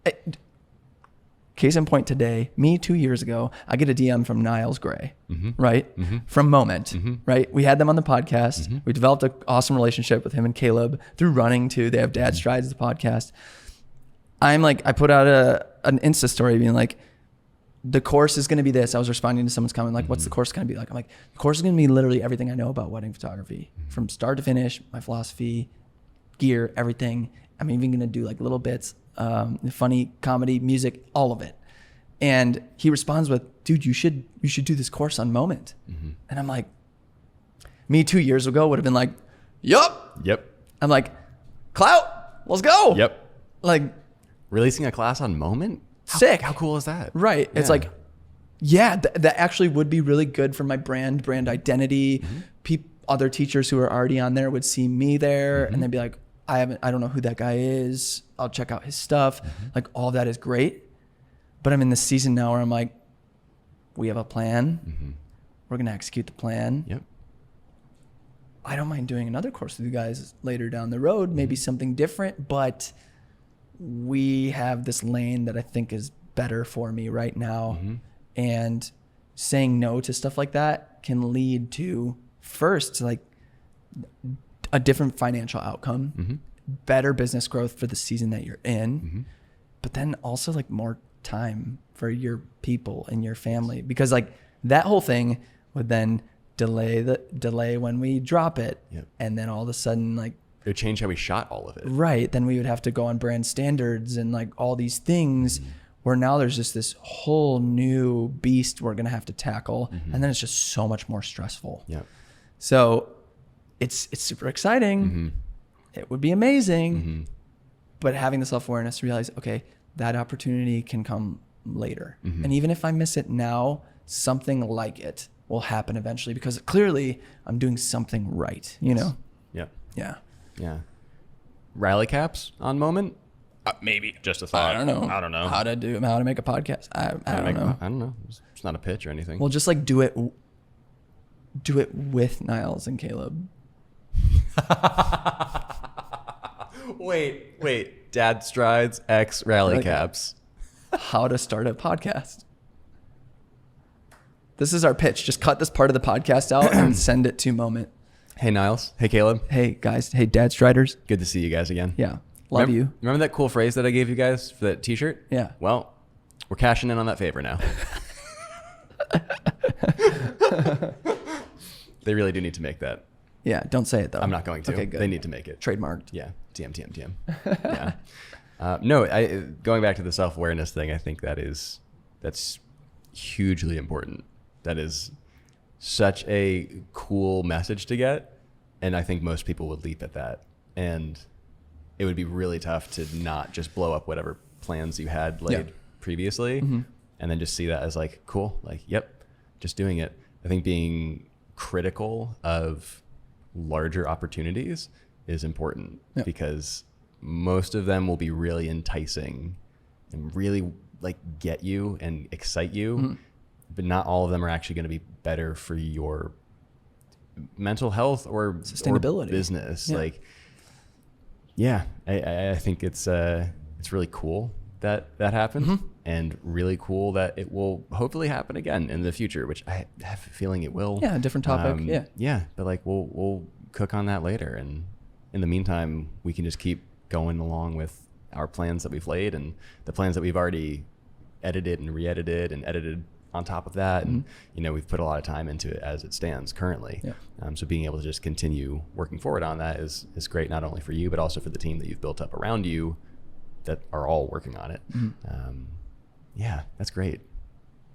Yep. Case in point today, me 2 years ago, I get a DM from Niles Gray, right? From Moment, right? We had them on the podcast. We developed an awesome relationship with him and Caleb through running too. They have Dad Strides, the podcast. I put out an Insta story being like, the course is going to be this. I was responding to someone's comment, like, what's the course going to be like? I'm like, the course is going to be literally everything I know about wedding photography, from start to finish, my philosophy, gear, everything. I'm even going to do like little bits, funny, comedy, music, all of it. And he responds with, dude, you should do this course on Moment. And I'm like, me 2 years ago would have been like, yup. I'm like, clout, let's go. Like releasing a class on Moment? Sick. How cool is that? Right. It's like, Yeah, that actually would be really good for my brand identity. Other teachers who are already on there would see me there and they'd be like, I don't know who that guy is. I'll check out his stuff. Like all that is great. But I'm in this season now where I'm like, we have a plan. We're going to execute the plan. Yep. I don't mind doing another course with you guys later down the road, maybe something different, but we have this lane that I think is better for me right now. And saying no to stuff like that can lead to first like a different financial outcome, better business growth for the season that you're in, but then also like more time for your people and your family, because like that whole thing would then delay when we drop it. And then all of a sudden like it would change how we shot all of it. Right. Then we would have to go on brand standards and like all these things where now there's just this whole new beast we're going to have to tackle. And then it's just so much more stressful. So it's super exciting. It would be amazing. But having the self-awareness to realize, okay, that opportunity can come later. And even if I miss it now, something like it will happen eventually, because clearly I'm doing something right, you know? Yeah. Rally caps on moment? Maybe. Just a thought. I don't know. How to make a podcast. I don't know. I don't know. It's not a pitch or anything. Well, just like do it with Niles and Caleb. Wait. Dad strides X rally caps. How to start a podcast. This is our pitch. Just cut this part of the podcast out and send it to Moment. Hey, Niles. Hey, Caleb. Hey, guys. Hey, Dad Striders. Good to see you guys again. Yeah. Love you. Remember that cool phrase that I gave you guys for that t-shirt? Yeah. Well, we're cashing in on that favor now. They really do need to make that. Yeah. Don't say it, though. I'm not going to. Okay, good. They need to make it. Trademarked. Yeah. TM. Yeah. No, going back to the self-awareness thing, I think that's hugely important. That is such a cool message to get. And I think most people would leap at that. And it would be really tough to not just blow up whatever plans you had laid previously and then just see that as like, cool, like, yep, just doing it. I think being critical of larger opportunities is important because most of them will be really enticing and really like get you and excite you, but not all of them are actually going to be better for your mental health or sustainability or business. Like, I think it's really cool that happened and really cool that it will hopefully happen again in the future, which I have a feeling it will. Yeah. Different topic. But like we'll cook on that later. And in the meantime, we can just keep going along with our plans that we've laid and the plans that we've already edited and re-edited and edited on top of that. And, we've put a lot of time into it as it stands currently. So being able to just continue working forward on that is great, not only for you, but also for the team that you've built up around you that are all working on it. That's great.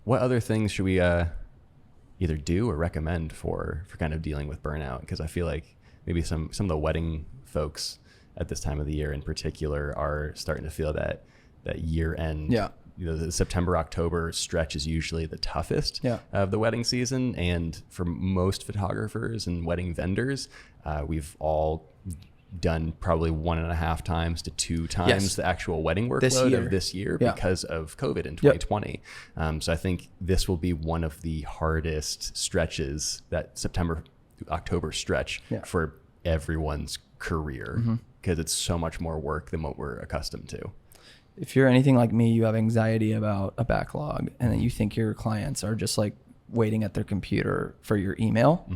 What other things should we either do or recommend for kind of dealing with burnout? Because I feel like maybe some of the wedding folks at this time of the year in particular are starting to feel that year end. The September, October stretch is usually the toughest of the wedding season. And for most photographers and wedding vendors, we've all done probably 1.5 times to 2 times the actual wedding workload of this year because of COVID in 2020. So I think this will be one of the hardest stretches, that September, October stretch for everyone's career, because it's so much more work than what we're accustomed to. If you're anything like me, you have anxiety about a backlog and then you think your clients are just like waiting at their computer for your email.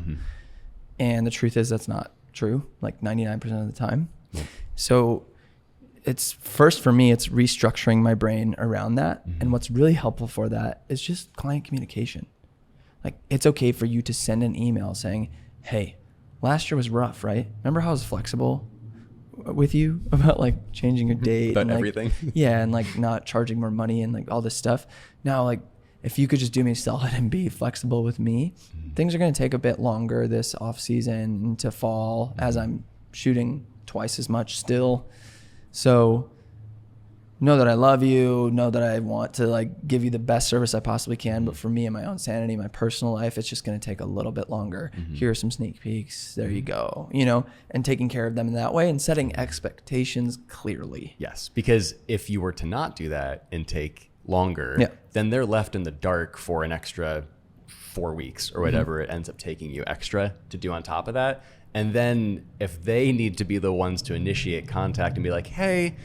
And the truth is that's not true, like 99% of the time. So it's first for me, it's restructuring my brain around that. And what's really helpful for that is just client communication. Like it's okay for you to send an email saying, hey, last year was rough, right? Remember how I was flexible with you about like changing your date about and like, everything. And like not charging more money and like all this stuff. Now, like if you could just do me solid and be flexible with me, things are going to take a bit longer this off season into fall as I'm shooting twice as much still. So know that I love you, know that I want to like give you the best service I possibly can. But for me and my own sanity, my personal life, it's just going to take a little bit longer. Here are some sneak peeks. There you go. You know, and taking care of them in that way and setting expectations clearly. Yes. Because if you were to not do that and take longer, then they're left in the dark for an extra 4 weeks or whatever it ends up taking you extra to do on top of that. And then if they need to be the ones to initiate contact and be like, hey,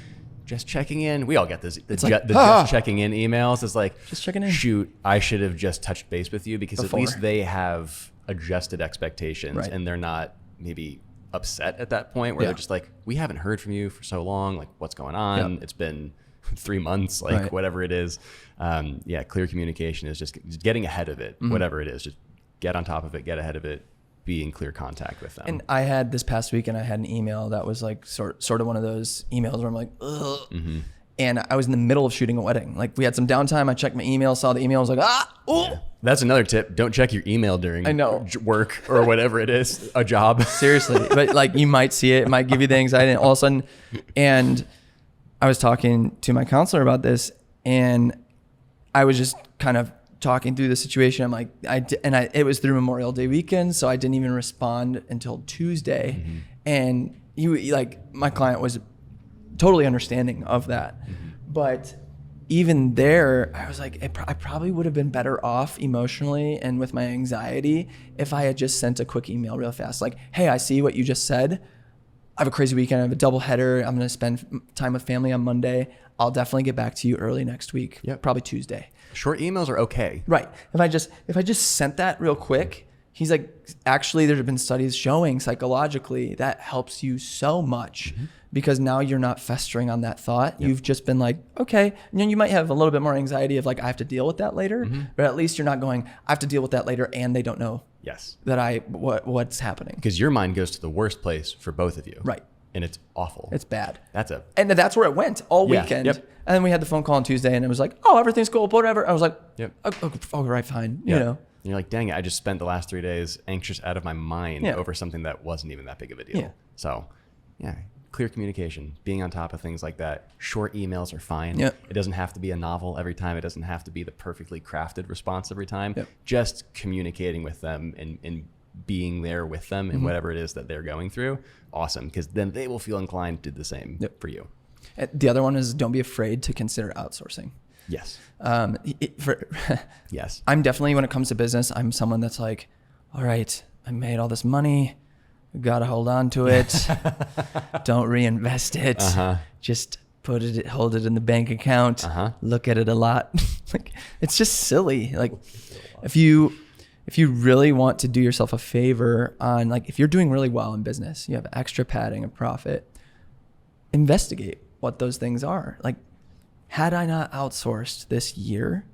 just checking in. We all get this. Just checking in emails. It's like, just checking in. Shoot, I should have just touched base with you because at least they have adjusted expectations and they're not maybe upset at that point where they're just like, we haven't heard from you for so long. Like, what's going on? It's been 3 months, like whatever it is. Clear communication is just getting ahead of it, whatever it is. Just get on top of it, get ahead of it. Be in clear contact with them. And I had this past weekend, I had an email that was like sort of one of those emails where I'm like, ugh. And I was in the middle of shooting a wedding. Like we had some downtime. I checked my email, saw the email, I was like, That's another tip. Don't check your email during work or whatever it is, a job. Seriously. But like you might see it might give you the anxiety and all of a sudden, and I was talking to my counselor about this and I was just kind of talking through the situation. I'm like, it was through Memorial Day weekend, so I didn't even respond until Tuesday. And he, like, my client was totally understanding of that. But even there, I was like, I probably would have been better off emotionally and with my anxiety if I had just sent a quick email real fast. Like, hey, I see what you just said. I have a crazy weekend. I have a double header. I'm going to spend time with family on Monday. I'll definitely get back to you early next week. Probably Tuesday. Short emails are okay. Right. If I just sent that real quick, he's like, actually, there have been studies showing psychologically that helps you so much because now you're not festering on that thought. You've just been like, okay. And then you might have a little bit more anxiety of like, I have to deal with that later, but at least you're not going, I have to deal with that later and they don't know that what's happening. Because your mind goes to the worst place for both of you. Right. And it's awful. It's bad. And that's where it went all weekend. And then we had the phone call on Tuesday and it was like, oh, everything's cool, whatever. I was like, all right, fine. You know? And you're like, dang it, I just spent the last 3 days anxious out of my mind over something that wasn't even that big of a deal. So clear communication, being on top of things like that. Short emails are fine. It doesn't have to be a novel every time. It doesn't have to be the perfectly crafted response every time. Just communicating with them and being there with them and whatever it is that they're going through. Awesome. Because then they will feel inclined to do the same for you. The other one is don't be afraid to consider outsourcing. Yes. Yes. I'm definitely, when it comes to business, I'm someone that's like, all right, I made all this money. Got to hold on to it. Don't reinvest it. Just hold it in the bank account. Look at it a lot. Like, it's just silly. Like if you really want to do yourself a favor on, like, if you're doing really well in business, you have extra padding of profit, investigate what those things are. Like, had I not outsourced this year,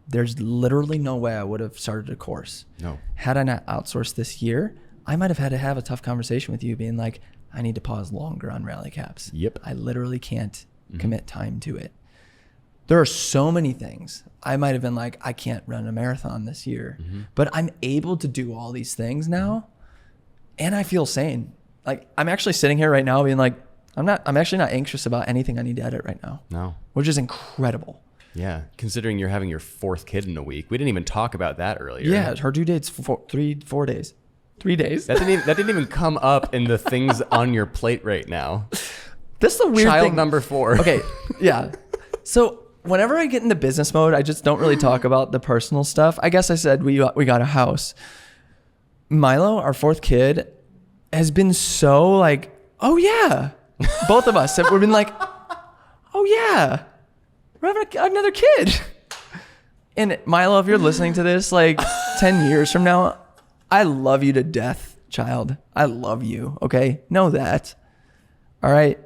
there's literally no way I would have started a course. No. Had I not outsourced this year, I might have had to have a tough conversation with you being like, I need to pause longer on rally caps. I literally can't commit time to it. There are so many things. I might have been like, I can't run a marathon this year, but I'm able to do all these things now. And I feel sane. Like, I'm actually sitting here right now being like, I'm actually not anxious about anything I need to edit right now. No. Which is incredible. Yeah. Considering you're having your 4th kid in a week. We didn't even talk about that earlier. Yeah. Her due date's 4 days. 3 days. That didn't even come up in the things on your plate right now. This is a weird Child thing. number 4. Okay. Yeah. So whenever I get into business mode, I just don't really talk about the personal stuff. I guess I said we got a house. Milo, our 4th kid, has been so like, oh yeah. Both of us have been like, oh yeah, we're having another kid. And Milo, if you're listening to this like 10 years from now, I love you to death, child. I love you. Okay. Know that. All right.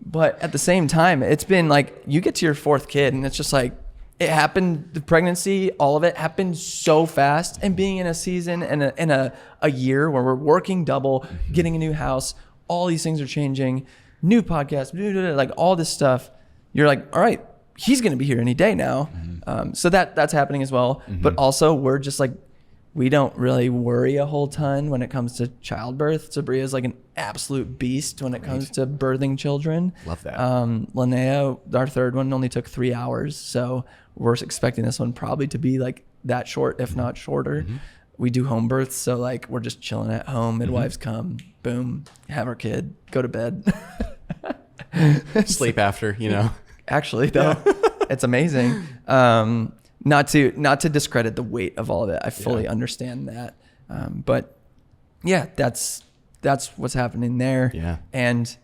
But at the same time, it's been like, you get to your 4th kid and it's just like, it happened, the pregnancy, all of it happened so fast. And being in a season and in a year where we're working double, getting a new house, all these things are changing, new podcast, like all this stuff. You're like, all right, he's going to be here any day now. So that's happening as well. But also we're just like we don't really worry a whole ton when it comes to childbirth. Sabria's like an absolute beast when it comes to birthing children. Love that. Linnea, our third one, only took 3 hours. So we're expecting this one probably to be like that short, if not shorter. We do home births. So like we're just chilling at home. Midwives come, boom, have our kid, go to bed. Sleep after, you know. Actually, though, it's amazing. Not to discredit the weight of all of it. I fully understand that. But yeah, that's what's happening there. Yeah. And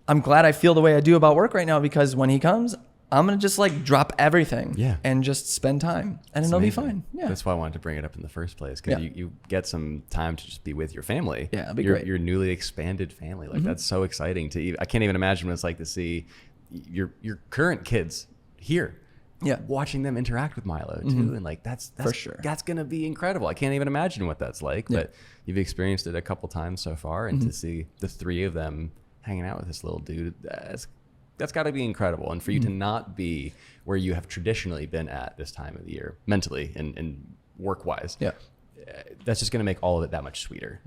I'm glad I feel the way I do about work right now, because when he comes, I'm going to just like drop everything and just spend time, and it'll be fine. Yeah. That's why I wanted to bring it up in the first place. Cause you get some time to just be with your family. Yeah. It'll be great. Your newly expanded family. Like that's so exciting I can't even imagine what it's like to see your current kids here. Yeah. Watching them interact with Milo too. And like, that's for sure. That's going to be incredible. I can't even imagine what that's like, but you've experienced it a couple times so far, and to see the 3 of them hanging out with this little dude, that's got to be incredible. And for you to not be where you have traditionally been at this time of the year, mentally and work wise, that's just going to make all of it that much sweeter.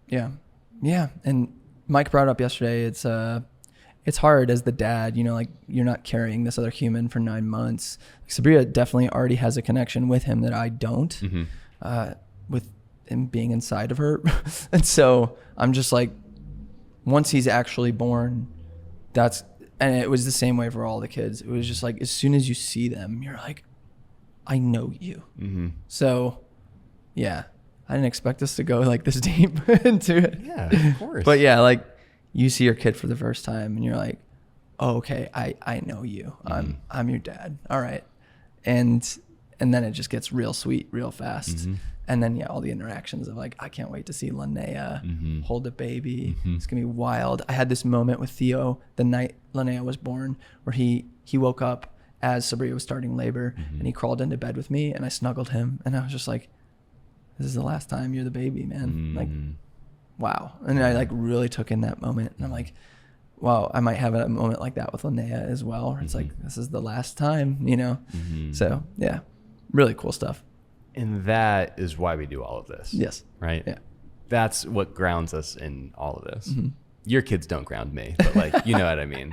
Yeah. Yeah. And Mike brought up yesterday, it's hard as the dad, you know, like you're not carrying this other human for 9 months. Sabria definitely already has a connection with him that I don't, with him being inside of her. And so I'm just like, once he's actually born, and it was the same way for all the kids. It was just like, as soon as you see them, you're like, I know you. So yeah, I didn't expect us to go like this deep into it. Yeah, of course. But yeah, like, you see your kid for the first time and you're like, oh, okay, I know you. I'm your dad. All right. And then it just gets real sweet real fast. And then all the interactions of like, I can't wait to see Linnea hold a baby. It's gonna be wild. I had this moment with Theo the night Linnea was born, where he woke up as Sabria was starting labor, and he crawled into bed with me, and I snuggled him, and I was just like, this is the last time you're the baby, man. Like, wow. And I like really took in that moment, and I'm like, wow, I might have a moment like that with Linnea as well, where it's like, this is the last time, you know? So yeah, really cool stuff. And that is why we do all of this. Yes. Right? Yeah. That's what grounds us in all of this. Your kids don't ground me, but like, you know what I mean?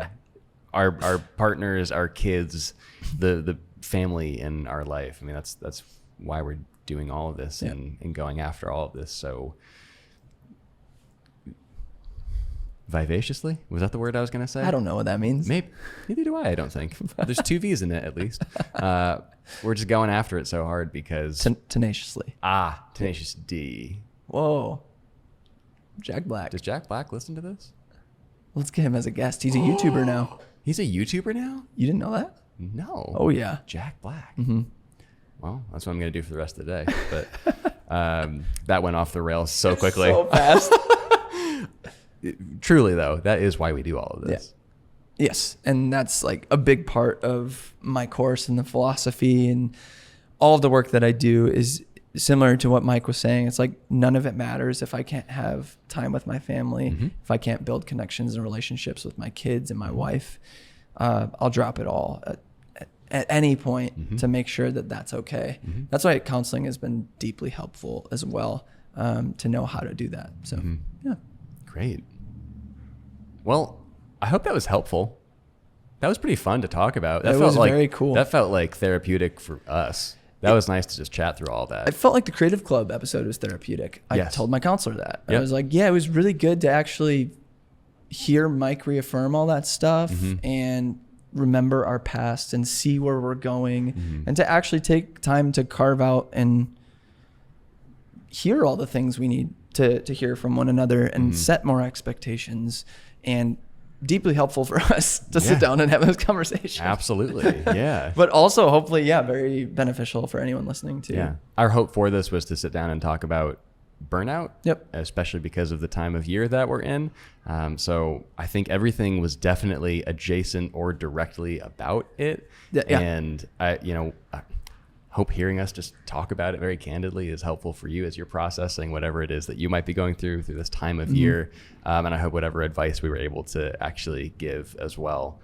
Our partners, our kids, the family in our life. I mean, that's why we're doing all of this and going after all of this. So vivaciously, was that the word I was going to say? I don't know what that means. Maybe. Neither do I don't think. There's 2 V's in it at least. We're just going after it so hard because tenaciously. Tenacious D. Whoa. Jack Black. Does Jack Black listen to this? Let's get him as a guest. He's a YouTuber now. He's a YouTuber now? You didn't know that? No. Oh yeah. Jack Black. Well, that's what I'm going to do for the rest of the day. But that went off the rails so quickly. So fast. Truly though, that is why we do all of this. Yes. And that's like a big part of my course and the philosophy, and all of the work that I do is similar to what Mike was saying. It's like, none of it matters if I can't have time with my family, if I can't build connections and relationships with my kids and my wife. I'll drop it all at any point to make sure that that's okay. That's why counseling has been deeply helpful as well, to know how to do that. So yeah. Great. Well, I hope that was helpful. That was pretty fun to talk about. That was like, very cool. That felt like therapeutic for us. That was nice to just chat through all that. I felt like the Creative Club episode was therapeutic. I told my counselor that. I was like, yeah, it was really good to actually hear Mike reaffirm all that stuff and remember our past and see where we're going, and to actually take time to carve out and hear all the things we need to hear from one another and set more expectations, and deeply helpful for us to sit down and have those conversations. Absolutely. Yeah. But also hopefully, very beneficial for anyone listening too. Yeah. Our hope for this was to sit down and talk about burnout, especially because of the time of year that we're in. So I think everything was definitely adjacent or directly about it. And I hope hearing us just talk about it very candidly is helpful for you as you're processing whatever it is that you might be going through this time of year. And I hope whatever advice we were able to actually give as well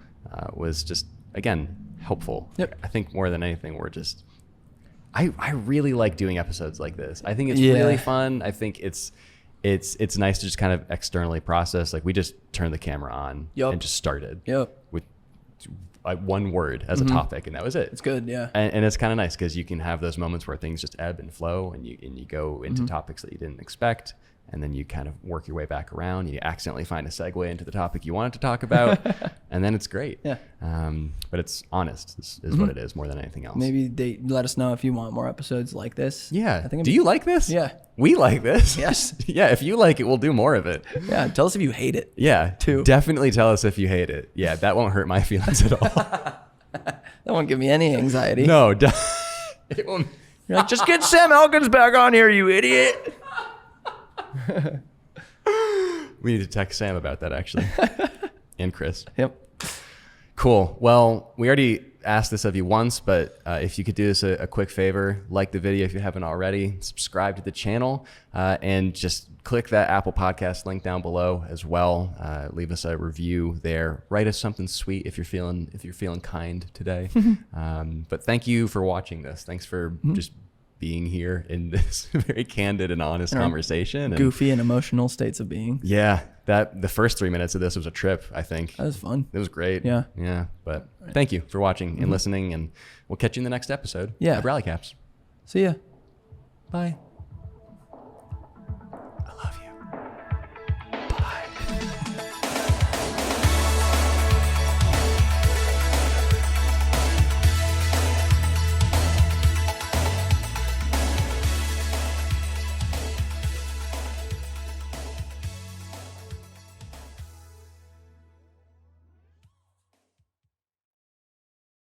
was just, again, helpful. I think more than anything, we're just I really like doing episodes like this. I think it's really fun. I think it's nice to just kind of externally process. Like we just turned the camera on and just started with one word as a topic, and that was it. It's good, yeah. And it's kind of nice because you can have those moments where things just ebb and flow, and you go into topics that you didn't expect, and then you kind of work your way back around. You accidentally find a segue into the topic you wanted to talk about, and then it's great. Yeah. But it's honest is what it is more than anything else. Maybe let us know if you want more episodes like this. Yeah. Do you like this? Yeah. We like this. Yes. Yeah. If you like it, we'll do more of it. Yeah. Tell us if you hate it. Yeah. Too. Definitely tell us if you hate it. Yeah. That won't hurt my feelings at all. That won't give me any anxiety. No. It won't. You're like, just get Sam Elkins back on here, you idiot. We need to text Sam about that, actually. And Chris. Yep. Cool. Well, we already asked this of you once, but if you could do us a quick favor, like the video if you haven't already, subscribe to the channel, and just click that Apple Podcast link down below as well. Leave us a review there. Write us something sweet if you're feeling kind today. But thank you for watching this. Thanks for just being here in this very candid and honest conversation. Goofy and emotional states of being. Yeah. The first 3 minutes of this was a trip, I think. That was fun. It was great. Yeah. Yeah. But thank you for watching and listening, and we'll catch you in the next episode. Yeah. Of Rally Caps. See ya. Bye.